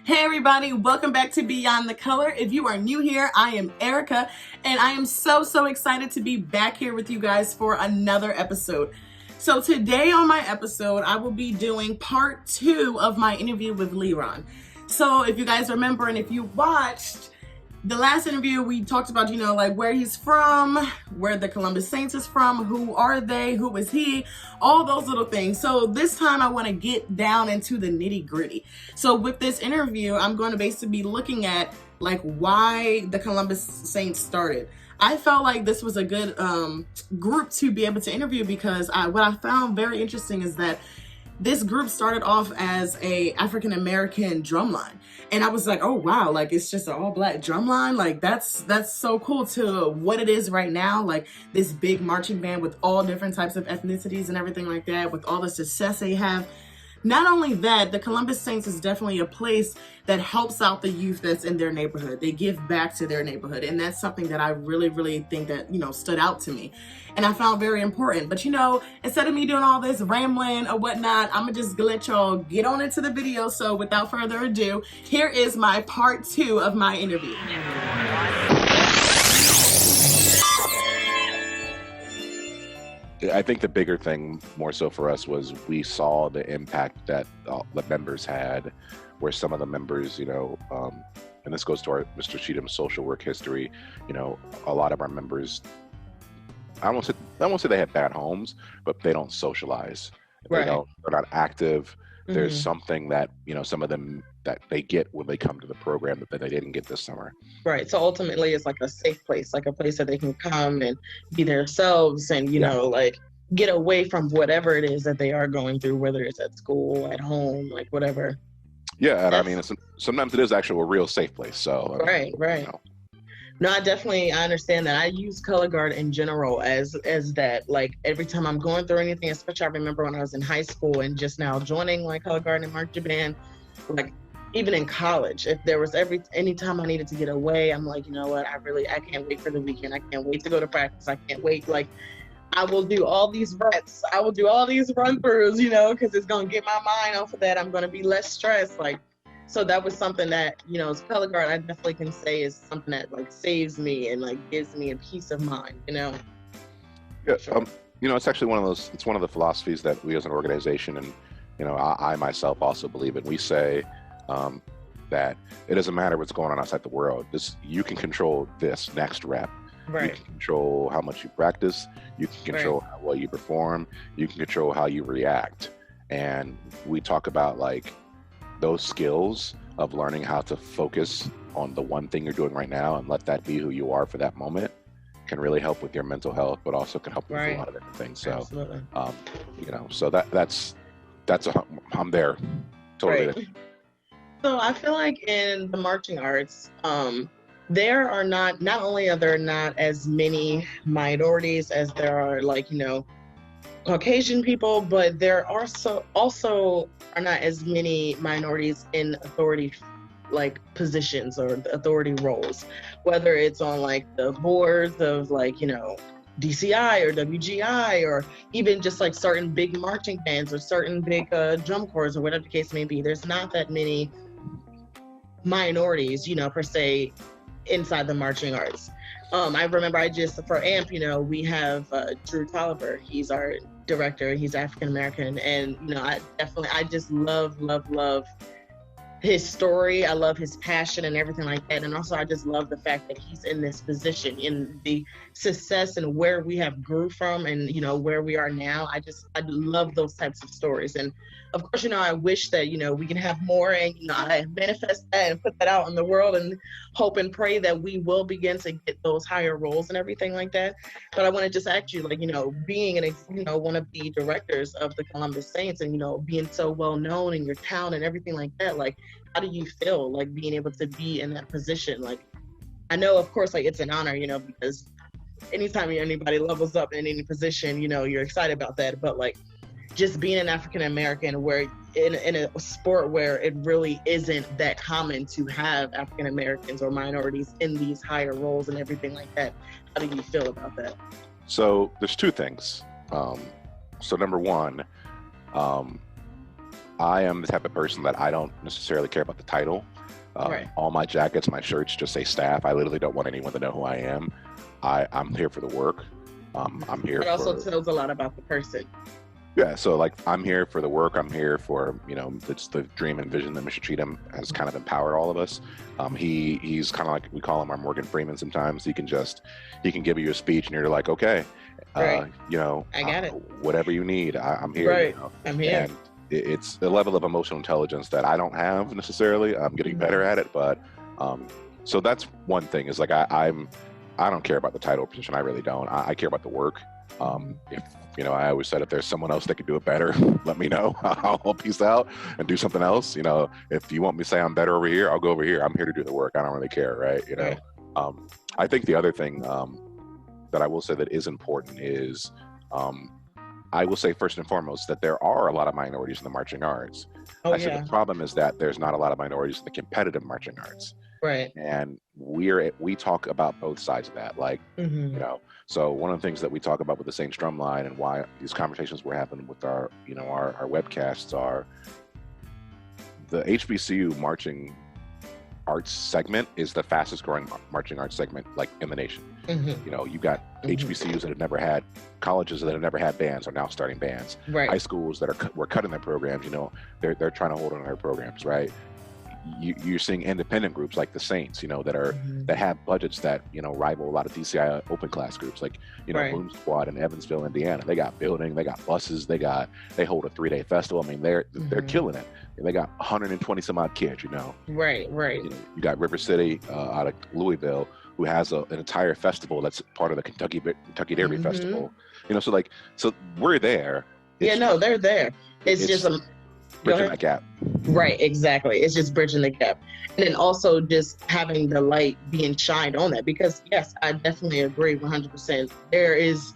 Hey everybody, welcome back to Beyond the Color. If you are new here, I am Erika, and I am so excited to be back here with you guys for another episode. So today on my episode, I will be doing part 2 of my interview with Leron. So if you guys remember, and if you watched the last interview, we talked about, like where he's from, where the Columbus Saints is from, who are they, who is he, all those little things. So this time I want to get down into the nitty gritty. So with this interview, I'm going to basically be looking at like why the Columbus Saints started. I felt like this was a good group to be able to interview because what I found very interesting is that this group started off as a African-American drumline. And I was like, oh wow, like it's just an all-black drumline. Like that's so cool to what it is right now. Like this big marching band with all different types of ethnicities and everything like that, with all the success they have. Not only that, the Columbus Saints is definitely a place that helps out the youth that's in their neighborhood. They give back to their neighborhood. And that's something that I really think that, stood out to me. And I found very important. But, instead of me doing all this rambling or whatnot, I'm going to just let y'all get on into the video. So without further ado, here is my part 2 of my interview. I think the bigger thing more so for us was we saw the impact that the members had, where some of the members, and this goes to our Mr. Cheatham's social work history, a lot of our members, I won't say they had bad homes, but they don't socialize. Right. They're not active. Mm-hmm. There's something that, some of them that they get when they come to the program that they didn't get this summer. Right. So ultimately it's like a safe place, like a place that they can come and be themselves and, like get away from whatever it is that they are going through, whether it's at school, at home, like whatever. Yeah. And sometimes it is actually a real safe place. So, right. No, I understand that. I use color guard in general as that, like every time I'm going through anything, especially I remember when I was in high school and just now joining like color guard and marching band, like even in college, if there was anytime I needed to get away, I'm like, you know what, I can't wait for the weekend. I can't wait to go to practice. I can't wait. Like I will do all these reps. I will do all these run throughs, because it's going to get my mind off of that. I'm going to be less stressed. Like, so that was something that, as color guard, I definitely can say is something that like saves me and like gives me a peace of mind, Yeah. Sure. It's actually it's one of the philosophies that we as an organization and, I myself also believe in. We say that it doesn't matter what's going on outside the world. You can control this next rep. Right. You can control how much you practice. You can control how well you perform. You can control how you react. And we talk about like those skills of learning how to focus on the one thing you're doing right now and let that be who you are for that moment can really help with your mental health, but also can help with a lot of different things. So, absolutely. So I'm there. Totally. Right. So I feel like in the marching arts, there are not only are there not as many minorities as there are like, Caucasian people, but there are also are not as many minorities in authority like positions or authority roles, whether it's on like the boards of like, DCI or WGI or even just like certain big marching bands or certain big drum corps or whatever the case may be. There's not that many minorities, per se, inside the marching arts. I remember for AMP, we have Drew Tolliver. He's our director. He's African American, and I just love his story. I love his passion and everything like that, and also I just love the fact that he's in this position, in the success and where we have grew from, and where we are now. I love those types of stories, and of course, I wish that, we can have more and, I manifest that and put that out in the world and hope and pray that we will begin to get those higher roles and everything like that. But I want to just ask you, like, being one of the directors of the Columbus Saints and, being so well known in your town and everything like that, like, how do you feel like being able to be in that position? Like, I know, of course, like it's an honor, because anytime anybody levels up in any position, you're excited about that. But like, just being an African American, where in a sport where it really isn't that common to have African Americans or minorities in these higher roles and everything like that, how do you feel about that? So there's two things. So number one, I am the type of person that I don't necessarily care about the title. Right. All my jackets, my shirts just say staff. I literally don't want anyone to know who I am. I'm here for the work. I'm here. It also tells a lot about the person. Yeah, so like I'm here for the work. I'm here for, you know, it's the dream and vision that Mr. Cheatham has kind of empowered all of us. He's kind of like, we call him our Morgan Freeman sometimes. He can give you a speech and you're like, okay, Right. you know, I got it. Whatever you need, I'm here. Right. You know? I'm here. And it's a level of emotional intelligence that I don't have necessarily. I'm getting better at it, but so that's one thing is like I don't care about the title position. I really don't. I care about the work. If you know, I always said if there's someone else that could do it better, let me know. I'll peace out and do something else. You know, if you want me to say I'm better over here, I'll go over here. I'm here to do the work. I don't really care, right? You know, Right. I think the other thing that I will say that is important is I will say first and foremost that there are a lot of minorities in the marching arts. Oh, I said the problem is that there's not a lot of minorities in the competitive marching arts. Right. And we talk about both sides of that, like, you know, so one of the things that we talk about with the Same Strum Line and why these conversations were happening with our, you know, our webcasts are the HBCU marching arts segment is the fastest growing marching arts segment like in the nation. You know, you got HBCUs that have never had, colleges that have never had bands are now starting bands. Right. High schools that were cutting their programs, you know, they're trying to hold on to their programs, right? You're seeing independent groups like the Saints, you know, that have budgets that, you know, rival a lot of DCI open class groups, like, you know, Right. Boom Squad in Evansville, Indiana. They got building, they got buses, they hold a 3-day festival. I mean, they're killing it. They got 120 some odd kids, you know. Right. You know, you got River City out of Louisville, who has an entire festival that's part of the Kentucky Derby Festival. You know, so we're there. They're there. It's just bridging that gap. Right, exactly. It's just bridging the gap. And then also just having the light being shined on that, because yes, I definitely agree 100%. There is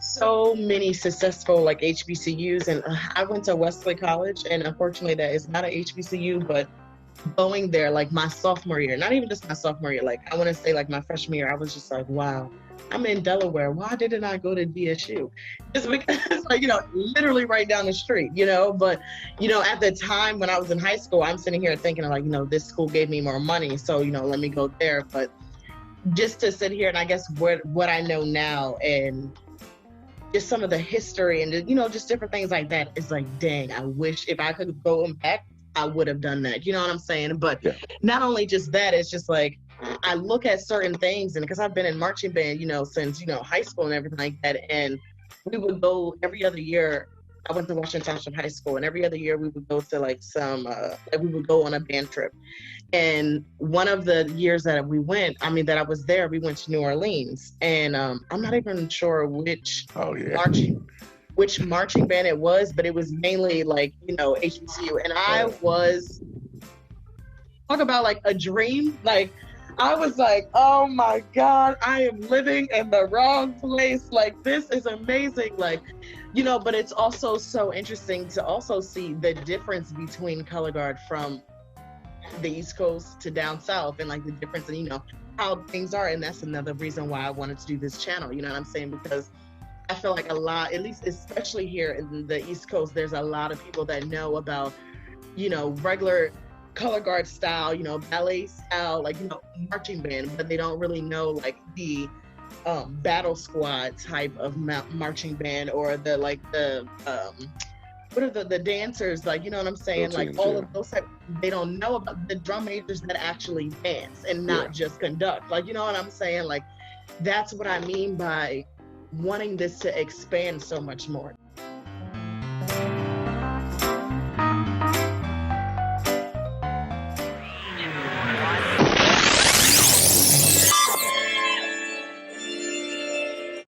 so many successful like HBCUs, and I went to Wesley College, and unfortunately that is not an HBCU, but going there like my sophomore year, not even just my sophomore year, like I want to say like my freshman year, I was just like, wow, I'm in Delaware. Why didn't I go to DSU? Just because, like, you know, literally right down the street, you know. But, you know, at the time when I was in high school, I'm sitting here thinking like, you know, this school gave me more money, so, you know, let me go there. But just to sit here and I guess what I know now and just some of the history and, you know, just different things like that, it's like, dang, I wish if I could go back, I would have done that. You know what I'm saying? But not only just that, it's just like, I look at certain things, and because I've been in marching band, you know, since, you know, high school and everything like that, and we would go every other year. I went to Washington Township High School, and every other year we would go to like we would go on a band trip. And one of the years that we went, that I was there, we went to New Orleans, and I'm not even sure which marching band it was, but it was mainly like, you know, HBCU, and I was talk about like a dream, like. I was like, oh my God, I am living in the wrong place. Like, this is amazing. Like, you know, but it's also so interesting to also see the difference between color guard from the East Coast to down South, and like the difference in, you know, how things are. And that's another reason why I wanted to do this channel. You know what I'm saying? Because I feel like a lot, at least especially here in the East Coast, there's a lot of people that know about, you know, regular color guard style, you know, ballet style, like, you know, marching band, but they don't really know like the battle squad type of marching band, or the like the what are the dancers, like, you know what I'm saying, like all of those type, they don't know about the drum majors that actually dance and not just conduct, like, you know what I'm saying. Like, that's what I mean by wanting this to expand so much more.